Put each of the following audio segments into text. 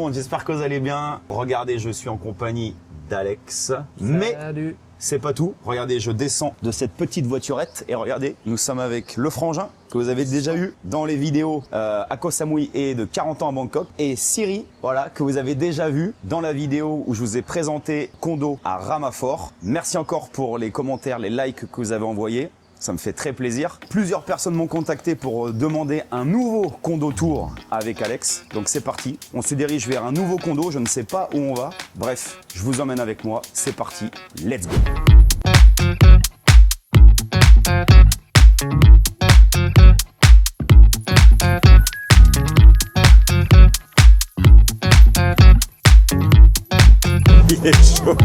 monde, j'espère que vous allez bien. Regardez, je suis en compagnie d'Alex. Mais c'est pas tout. Regardez, je descends de cette petite voiturette et regardez, nous sommes avec le frangin que vous avez déjà eu dans les vidéos à Koh Samui et de 40 ans à Bangkok, et Siri, voilà, que vous avez déjà vu dans la vidéo où je vous ai présenté condo à Ramaphore. Merci encore pour les commentaires, les likes que vous avez envoyés. Ça me fait très plaisir. Plusieurs personnes m'ont contacté pour demander un nouveau condo tour avec Alex. Donc c'est parti. On se dirige vers un nouveau condo. Je ne sais pas où on va. Bref, je vous emmène avec moi. C'est parti. Let's go. Il est chaud.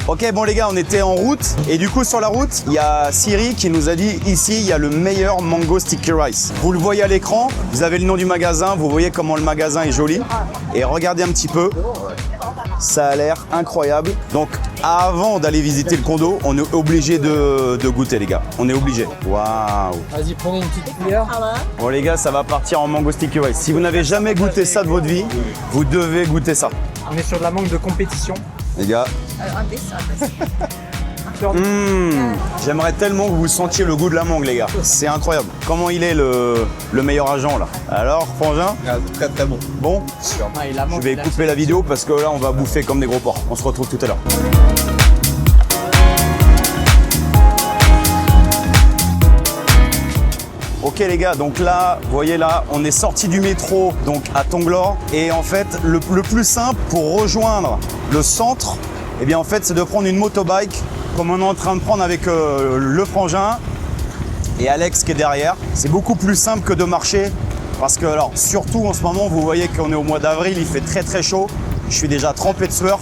Ok, bon les gars, on était en route et du coup sur la route, il y a Siri qui nous a dit ici, il y a le meilleur mango sticky rice. Vous le voyez à l'écran, vous avez le nom du magasin, vous voyez comment le magasin est joli et regardez un petit peu. Ça a l'air incroyable. Donc avant d'aller visiter le condo, on est obligé de goûter les gars. On est obligé. Waouh. Vas-y, prenez une petite cuillère. Bon les gars, ça va partir en mango sticky rice. Si vous n'avez jamais goûté ça de votre vie, vous devez goûter ça. On est sur de la mangue de compétition. Les gars. J'aimerais tellement que vous sentiez le goût de la mangue les gars. C'est incroyable. Comment il est le meilleur agent là? Alors frangin? Très très bon. Bon, je vais couper la vidéo parce que là on va bouffer comme des gros porcs. On se retrouve tout à l'heure. Ok les gars, donc là, vous voyez là, on est sorti du métro donc à Tonglor et en fait le plus simple pour rejoindre le centre, eh bien en fait c'est de prendre une motobike comme on est en train de prendre avec le frangin et Alex qui est derrière. C'est beaucoup plus simple que de marcher parce que alors surtout en ce moment vous voyez qu'on est au mois d'avril, il fait très très chaud. Je suis déjà trempé de sueur.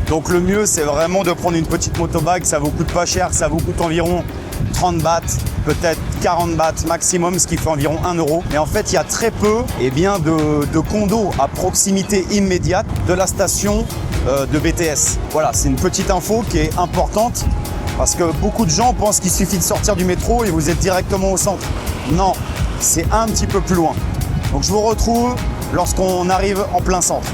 Donc le mieux c'est vraiment de prendre une petite motobike, ça vous coûte pas cher, ça vous coûte environ 30 bahts, peut-être 40 bahts maximum, ce qui fait environ 1 euro. Et en fait, il y a très peu de condos à proximité immédiate de la station de BTS. Voilà, c'est une petite info qui est importante parce que beaucoup de gens pensent qu'il suffit de sortir du métro et vous êtes directement au centre. Non, c'est un petit peu plus loin. Donc je vous retrouve lorsqu'on arrive en plein centre.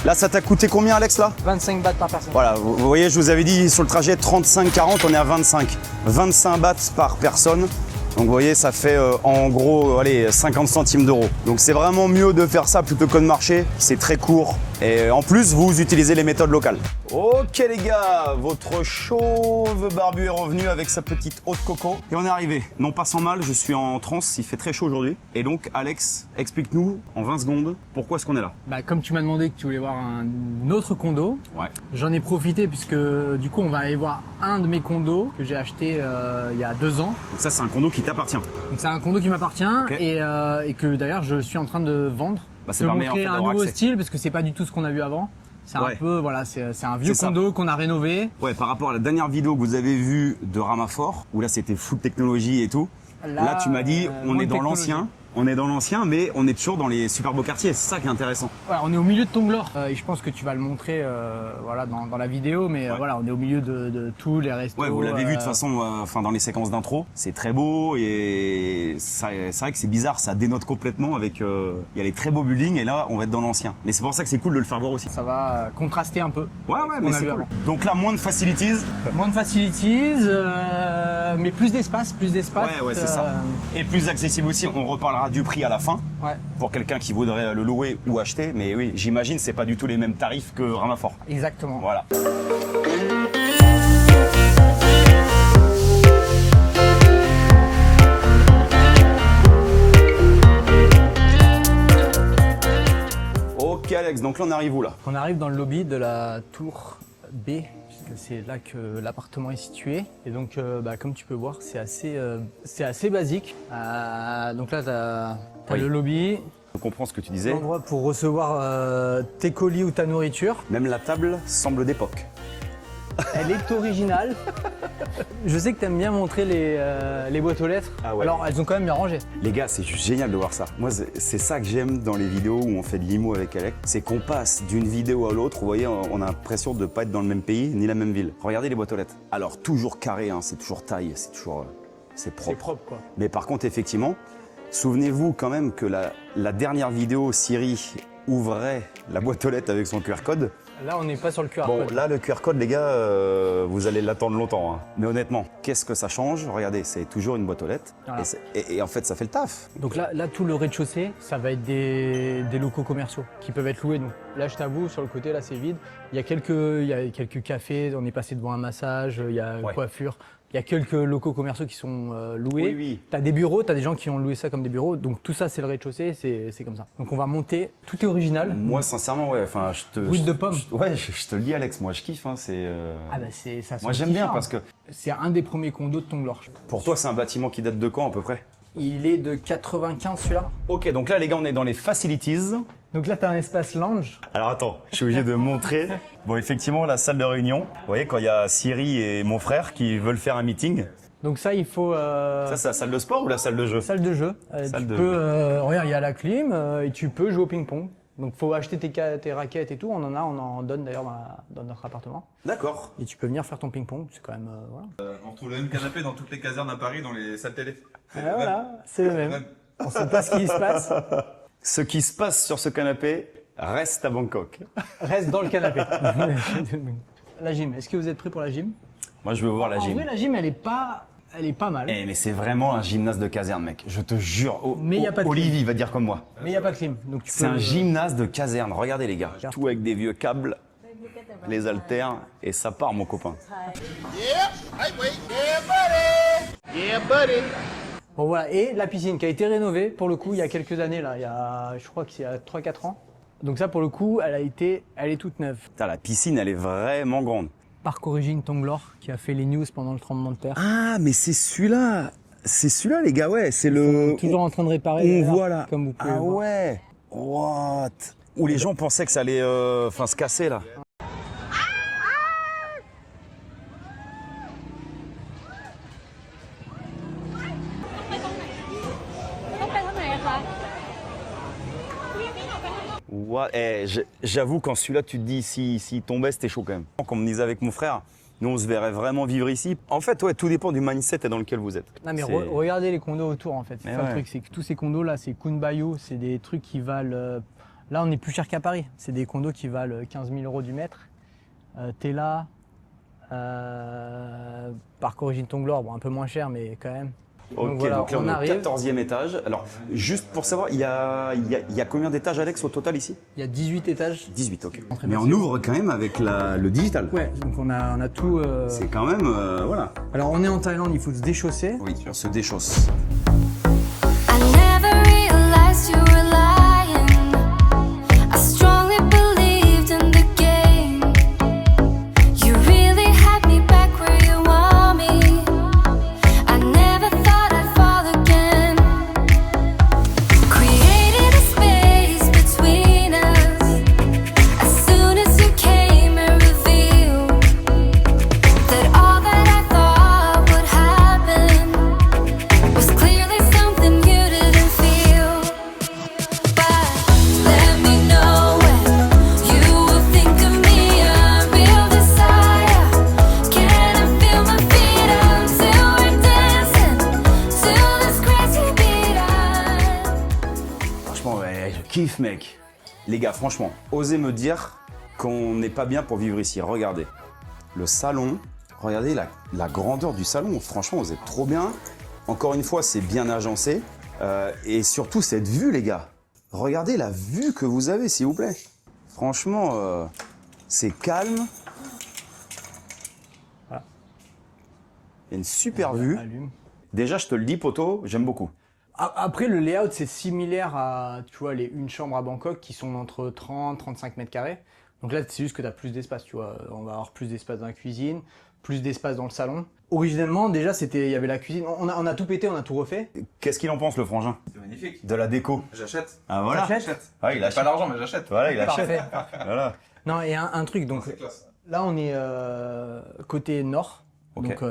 Là, ça t'a coûté combien, Alex, là? 25 bahts par personne. Voilà, vous voyez, je vous avais dit sur le trajet 35-40, on est à 25. 25 bahts par personne. Donc, vous voyez, ça fait en gros, allez, 50 centimes d'euros. Donc, c'est vraiment mieux de faire ça plutôt que de marcher. C'est très court. Et en plus, vous utilisez les méthodes locales. Ok, les gars, votre chauve barbu est revenu avec sa petite eau de coco. Et on est arrivé. Non pas sans mal, je suis en transe, il fait très chaud aujourd'hui. Et donc, Alex, explique-nous en 20 secondes pourquoi est-ce qu'on est là. Bah, comme tu m'as demandé que tu voulais voir un autre condo, ouais. J'en ai profité puisque du coup, on va aller voir un de mes condos que j'ai acheté il y a 2 ans. Donc ça, c'est un condo qui t'appartient. Donc c'est un condo qui m'appartient et que d'ailleurs je suis en train de vendre. Bah, c'est pas montrer un nouveau style parce que c'est pas du tout ce qu'on a vu avant. C'est un peu, voilà, c'est un vieux condo qu'on a rénové. Ouais, par rapport à la dernière vidéo que vous avez vue de Ramaphore, où là c'était full technologie et tout. Là tu m'as dit, on est dans l'ancien. On est dans l'ancien, mais on est toujours dans les super beaux quartiers. C'est ça qui est intéressant. Voilà, on est au milieu de Tonglor. Et je pense que tu vas le montrer voilà, dans la vidéo. Mais voilà, on est au milieu de tous les restos. Ouais, vous l'avez vu de toute façon dans les séquences d'intro. C'est très beau et c'est vrai que c'est bizarre. Ça dénote complètement avec... Il y a les très beaux buildings et là, on va être dans l'ancien. Mais c'est pour ça que c'est cool de le faire voir aussi. Ça va contraster un peu. Ouais, mais c'est cool. Donc là, moins de facilities. Moins de facilities, mais plus d'espace. Ouais, c'est ça. Et plus accessible aussi. On reparlera du prix à la fin pour quelqu'un qui voudrait le louer ou acheter, mais oui, j'imagine c'est pas du tout les mêmes tarifs que Ramaphore. Exactement. Voilà. Ok Alex, donc là on arrive où là? On arrive dans le lobby de la tour B, puisque c'est là que l'appartement est situé. Et donc, comme tu peux voir, c'est assez basique. Donc là, t'as le lobby. Je comprends ce que tu disais. L'endroit pour recevoir tes colis ou ta nourriture. Même la table semble d'époque. Elle est originale. Je sais que tu aimes bien montrer les boîtes aux lettres. Ah ouais. Alors, elles ont quand même bien rangé. Les gars, c'est juste génial de voir ça. Moi, c'est ça que j'aime dans les vidéos où on fait de l'IMO avec Alex. C'est qu'on passe d'une vidéo à l'autre. Vous voyez, on a l'impression de ne pas être dans le même pays ni la même ville. Regardez les boîtes aux lettres. Alors, toujours carré, hein, c'est toujours taille, c'est toujours... c'est propre. C'est propre, quoi. Mais par contre, effectivement, souvenez-vous quand même que la dernière vidéo, Siri ouvrait la boîte aux lettres avec son QR code. Là, on n'est pas sur le QR Bon, code. là, le QR code, les gars, vous allez l'attendre longtemps. Hein. Mais honnêtement, qu'est-ce que ça change? Regardez, c'est toujours une boîte aux lettres. Voilà. Et en fait, ça fait le taf. Donc là, tout le rez-de-chaussée, ça va être des locaux commerciaux qui peuvent être loués. Donc là, je t'avoue, sur le côté, là, c'est vide. Il y a quelques cafés, on est passé devant un massage, il y a une coiffure. Il y a quelques locaux commerciaux qui sont loués. Oui, oui. Tu as des bureaux, tu as des gens qui ont loué ça comme des bureaux. Donc tout ça, c'est le rez-de-chaussée, c'est comme ça. Donc on va monter, tout est original. Moi, sincèrement, ouais. Enfin, Brut de pomme. Je te le dis, Alex, moi, je kiffe. Hein, Ah bah ça moi, j'aime bien parce que c'est un des premiers condos de Tonglor. pour toi, c'est un bâtiment qui date de quand à peu près? Il est de 95 celui-là. Ok, donc là, les gars, on est dans les facilities. Donc là, tu as un espace lounge. Alors attends, je suis obligé de montrer. Bon, effectivement, la salle de réunion. Vous voyez, quand il y a Siri et mon frère qui veulent faire un meeting. Donc ça, il faut... Ça, c'est la salle de sport ou la salle de jeu? Salle de jeu. Regarde, il y a la clim et tu peux jouer au ping-pong. Donc faut acheter tes raquettes et tout. On en donne d'ailleurs dans notre appartement. D'accord. Et tu peux venir faire ton ping-pong. C'est quand même... voilà. On retrouve le même canapé dans toutes les casernes à Paris, dans les salles télé. Voilà, c'est le même. On sait pas ce qui se passe. Ce qui se passe sur ce canapé reste à Bangkok. Reste dans le canapé. La gym. Est-ce que vous êtes prêts pour la gym? Moi, je veux voir la En gym. vrai, la gym, elle est pas mal. Eh, mais c'est vraiment un gymnase de caserne, mec. Je te jure. Mais y a pas de Olivier il va dire comme moi. Mais il n'y a pas de clim. Donc tu C'est peux... un gymnase de caserne. Regardez, les gars. Tout avec des vieux câbles, les haltères, et ça part, mon copain. Bon voilà, et la piscine qui a été rénovée pour le coup il y a quelques années là, je crois qu'il y a 3-4 ans. Donc ça pour le coup, elle est toute neuve. Putain, la piscine, elle est vraiment grande. Parc Origine Tonglor qui a fait les news pendant le tremblement de terre. Ah, mais c'est celui-là. C'est celui-là, les gars, ouais. C'est le. Toujours en train de réparer. On d'ailleurs, voit là. Comme vous pouvez Ah le voir. ouais. What? Où les gens pensaient que ça allait se casser là. What? Eh, j'avoue, quand celui-là, tu te dis, s'il tombait, c'était chaud quand même. Comme on disait avec mon frère, nous, on se verrait vraiment vivre ici. En fait, ouais, tout dépend du mindset dans lequel vous êtes. Non mais C'est- regardez les condos autour en fait. C'est Mais ça le ouais. truc, c'est que tous ces condos là, c'est Kunbayou, c'est des trucs qui valent. Là, on est plus cher qu'à Paris. C'est des condos qui valent 15 000 € du mètre. Tela, Parc Origine Tonglor, bon un peu moins cher mais quand même. Ok, Donc voilà, donc là, on est au arrive. 14e étage. Alors, juste pour savoir, il y a combien d'étages, Alex, au total ici? Il y a 18 étages. 18, ok. Entrée Mais on massive. ouvre quand même avec le digital. Ouais, donc on a tout. C'est quand même, voilà. Alors on est en Thaïlande, il faut se déchausser. Oui, on se déchausse. I never realized you were lying. I strongly believed in the game. You really had me back where you want me. I never thought I'd fall again. Created a space between us. As soon as you came and revealed that all that I thought would happen was clearly something you didn't feel. But let me know when you will think of me, a real desire. Can I feel my feet until we're dancing to this crazy beat? Franchement, ouais, je kiffe, mec. Les gars, franchement, osez me dire qu'on n'est pas bien pour vivre ici. Regardez. Le salon, regardez la grandeur du salon. Franchement, vous êtes trop bien. Encore une fois, c'est bien agencé. Et surtout, cette vue, les gars. Regardez la vue que vous avez, s'il vous plaît. Franchement, c'est calme. Voilà. Il y a une super vue. Allume. Déjà, je te le dis, poto, j'aime beaucoup. Après, le layout, c'est similaire à, tu vois, les une chambre à Bangkok qui sont entre 30 35 mètres carrés. Donc là, c'est juste que tu as plus d'espace, tu vois. On va avoir plus d'espace dans la cuisine, plus d'espace dans le salon. Originellement, déjà, il y avait la cuisine. On a tout pété, on a tout refait. Qu'est-ce qu'il en pense, le frangin? C'est magnifique. De la déco. J'achète. Ah, voilà. T'achètes J'achète. Ouais, il J'ai achète. pas l'argent, mais j'achète. Voilà, il Parfait. achète. Voilà. Non, et un truc, donc, C'est classe. Là, on est côté nord. Ok. Donc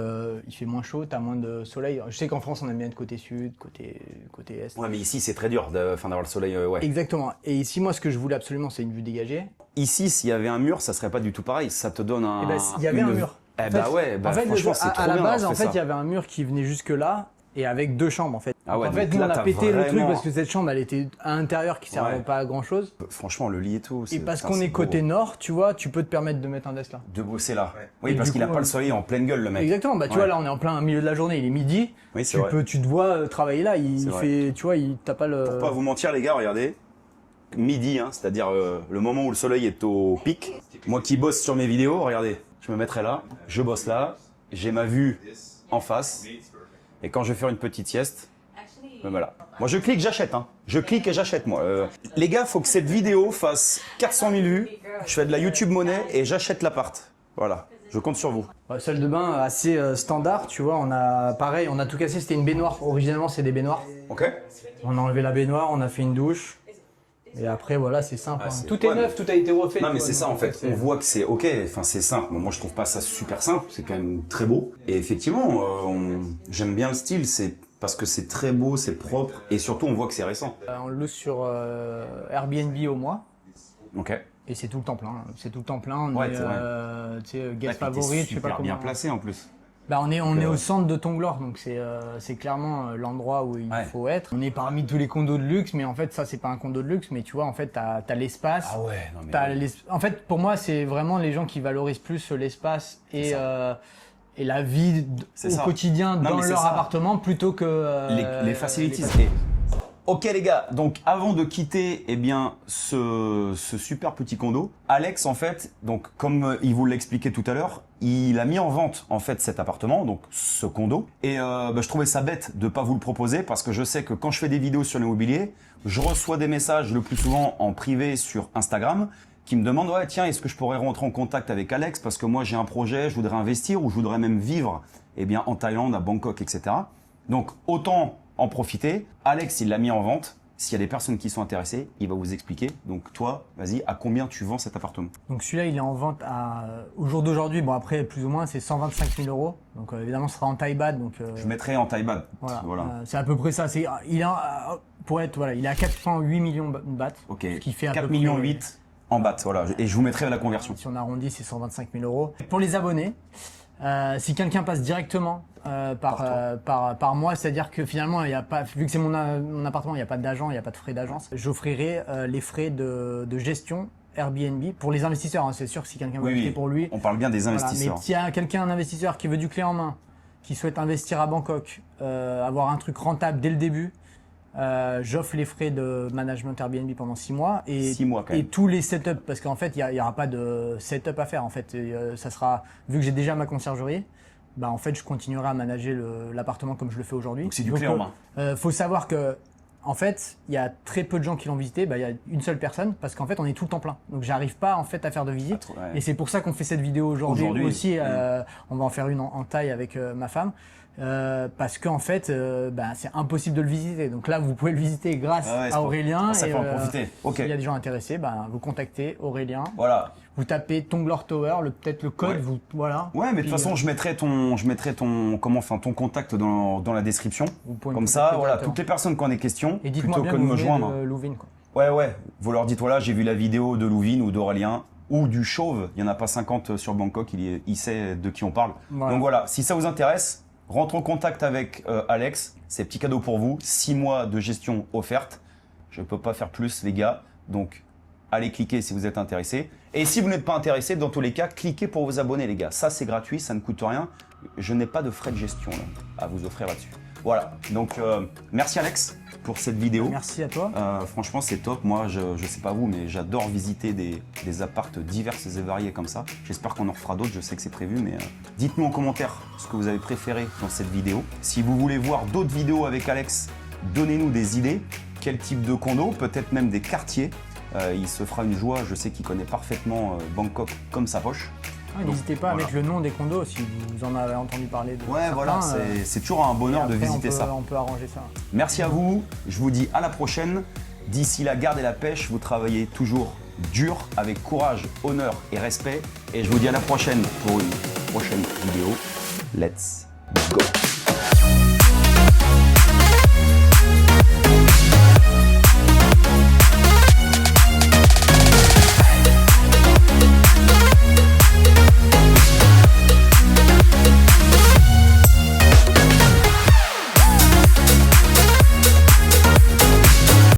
il fait moins chaud, t'as moins de soleil. Je sais qu'en France on aime bien être côté sud, côté est. Ouais, mais ici c'est très dur d'avoir le soleil. Ouais. Exactement. Et ici moi ce que je voulais absolument c'est une vue dégagée. Ici, s'il y avait un mur, ça serait pas du tout pareil. Ça te donne un. Et ben il y avait un mur. Eh bah ouais, bah en fait, franchement, c'est trop à la bien base d'avoir en fait fait ça. il y avait un mur qui venait jusque là et avec 2 chambres en fait. Ah ouais, En fait donc nous là, on a t'as pété le truc vraiment- parce que cette chambre elle était à l'intérieur qui servait Ouais. pas à grand chose. Franchement, le lit et tout. Et parce putain, qu'on c'est est côté beau. nord, tu vois, tu peux te permettre de mettre un desk là. De bosser là. Ouais. Oui, Et parce du qu'il a coup, pas le soleil en pleine gueule, le mec. Exactement. Bah tu Ouais. vois là on est en plein milieu de la journée, il est midi. Oui, c'est vrai. Tu te vois travailler là, il C'est vrai. fait, tu vois, il t'as pas le. Pour pas vous mentir, les gars, regardez. Midi, hein, c'est-à-dire le moment où le soleil est au pic. Moi qui bosse sur mes vidéos, regardez, je me mettrai là, je bosse là, j'ai ma vue en face. Et quand je vais faire une petite sieste, ben voilà. Moi je clique, j'achète. Hein. Je clique et j'achète moi. Les gars, faut que cette vidéo fasse 400 000 vues. Je fais de la YouTube monnaie et j'achète l'appart. Voilà, je compte sur vous. Salle de bain assez standard, tu vois, on a pareil, on a tout cassé, c'était une baignoire. Originellement c'est des baignoires. Ok. On a enlevé la baignoire, on a fait une douche. Et après voilà, c'est simple. Ah, hein. c'est- Tout est ouais, neuf, mais- tout a été refait. Non tu mais vois, c'est ça donc, en fait, c'est- on voit que c'est ok, enfin c'est simple, moi je trouve pas ça super simple, c'est quand même très beau. Et effectivement, j'aime bien le style, c'est parce que c'est très beau, c'est propre, et surtout on voit que c'est récent. On le loue sur Airbnb au mois. Ok. Et c'est tout le temps plein. C'est tout le temps plein. On Ouais, est, c'est vrai. tu sais, Ah, guest puis t'es favori, je sais pas super comment. bien placé en plus. Bah on est Donc, au centre de Tonglor, donc c'est clairement l'endroit où il Ouais. faut être. On est parmi tous les condos de luxe, mais en fait ça c'est pas un condo de luxe, mais tu vois en fait t'as l'espace. Ah ouais, non mais... T'as en fait pour moi c'est vraiment les gens qui valorisent plus l'espace et la vie C'est au ça. quotidien Non, dans mais c'est leur ça. appartement plutôt que les facilities. les facilities. Ok les gars, donc avant de quitter eh bien ce super petit condo, Alex en fait, donc comme il vous l'expliquait tout à l'heure, il a mis en vente en fait cet appartement, donc ce condo, et je trouvais ça bête de pas vous le proposer parce que je sais que quand je fais des vidéos sur l'immobilier, je reçois des messages le plus souvent en privé sur Instagram qui me demandent ouais tiens est-ce que je pourrais rentrer en contact avec Alex parce que moi j'ai un projet, je voudrais investir ou je voudrais même vivre eh bien en Thaïlande, à Bangkok, etc. Donc autant en profiter. Alex, il l'a mis en vente. S'il y a des personnes qui sont intéressées, il va vous expliquer. Donc toi, vas-y, à combien tu vends cet appartement? Donc celui-là il est en vente au jour d'aujourd'hui, bon après plus ou moins c'est 125 000 euros. Donc évidemment ce sera en Thai baht, donc Je mettrai en taille basse. voilà. C'est à peu près ça. Il est pour être voilà, il est à 408 millions de bahts. Ok. Ce qui fait à 4 peu millions près, 8 en baht. Voilà. Et je vous mettrai la conversion. Si on arrondit, c'est 125 000 euros. Pour les abonnés, si quelqu'un passe directement par moi, c'est-à-dire que finalement, il y a pas, vu que c'est mon appartement, il n'y a pas d'agent, il n'y a pas de frais d'agence, j'offrirai les frais de gestion Airbnb pour les investisseurs. Hein, c'est sûr que si quelqu'un veut acheter pour lui. On parle bien des Voilà, investisseurs. mais s'il y a un investisseur qui veut du clé en main, qui souhaite investir à Bangkok, avoir un truc rentable dès le début, j'offre les frais de management Airbnb pendant 6 mois. 6 mois quand même. Et tous les setups, parce qu'en fait, il n'y aura pas de setup à faire. En fait, ça sera, vu que j'ai déjà ma conciergerie, bah en fait, je continuerai à manager l'appartement comme je le fais aujourd'hui. Donc c'est du clé en main. Faut savoir que, en fait, il y a très peu de gens qui l'ont visité. Bah, il y a une seule personne, parce qu'en fait, on est tout le temps plein. Donc, j'arrive pas en fait à faire de visite. Ouais. Et c'est pour ça qu'on fait cette vidéo aujourd'hui aussi. On va en faire une en Thaï avec ma femme. Parce qu'en fait, c'est impossible de le visiter. Donc là, vous pouvez le visiter grâce à Aurélien. Ça fait en profiter. Ok. S'il y a des gens intéressés, vous contactez Aurélien. Voilà. Vous tapez Tonglor Tower, peut-être le code, Ouais. voilà. Ouais, mais de toute façon, je mettrai ton contact dans la description. Vous pouvez me Comme ça, contacter voilà, directement. toutes les personnes qui ont des questions, Et dites-moi plutôt bien que de vous me venez joindre. de Louvin, quoi. Ouais, vous leur dites voilà, j'ai vu la vidéo de Louvin ou d'Aurélien ou du Chauve, il n'y en a pas 50 sur Bangkok, il sait de qui on parle. Voilà. Donc voilà, si ça vous intéresse, rentre en contact avec Alex, c'est petit cadeau pour vous, 6 mois de gestion offerte, je ne peux pas faire plus les gars, donc allez cliquer si vous êtes intéressé. Et si vous n'êtes pas intéressé, dans tous les cas, cliquez pour vous abonner les gars, ça c'est gratuit, ça ne coûte rien, je n'ai pas de frais de gestion là, à vous offrir là-dessus. Voilà, donc merci Alex pour cette vidéo. Merci à toi. Franchement, c'est top. Moi, je sais pas vous, mais j'adore visiter des appartes diverses et variés comme ça. J'espère qu'on en refera d'autres. Je sais que c'est prévu, mais dites-nous en commentaire ce que vous avez préféré dans cette vidéo. Si vous voulez voir d'autres vidéos avec Alex, donnez-nous des idées. Quel type de condo, peut-être même des quartiers. Il se fera une joie. Je sais qu'il connaît parfaitement Bangkok comme sa poche. N'hésitez pas à voilà. mettre le nom des condos si vous en avez entendu parler. De Ouais, certains, voilà, c'est toujours un bonheur de après, visiter ça. On peut arranger ça. Merci à vous. Je vous dis à la prochaine. D'ici là, gardez la pêche. Vous travaillez toujours dur, avec courage, honneur et respect. Et je vous dis à la prochaine pour une prochaine vidéo. Let's go!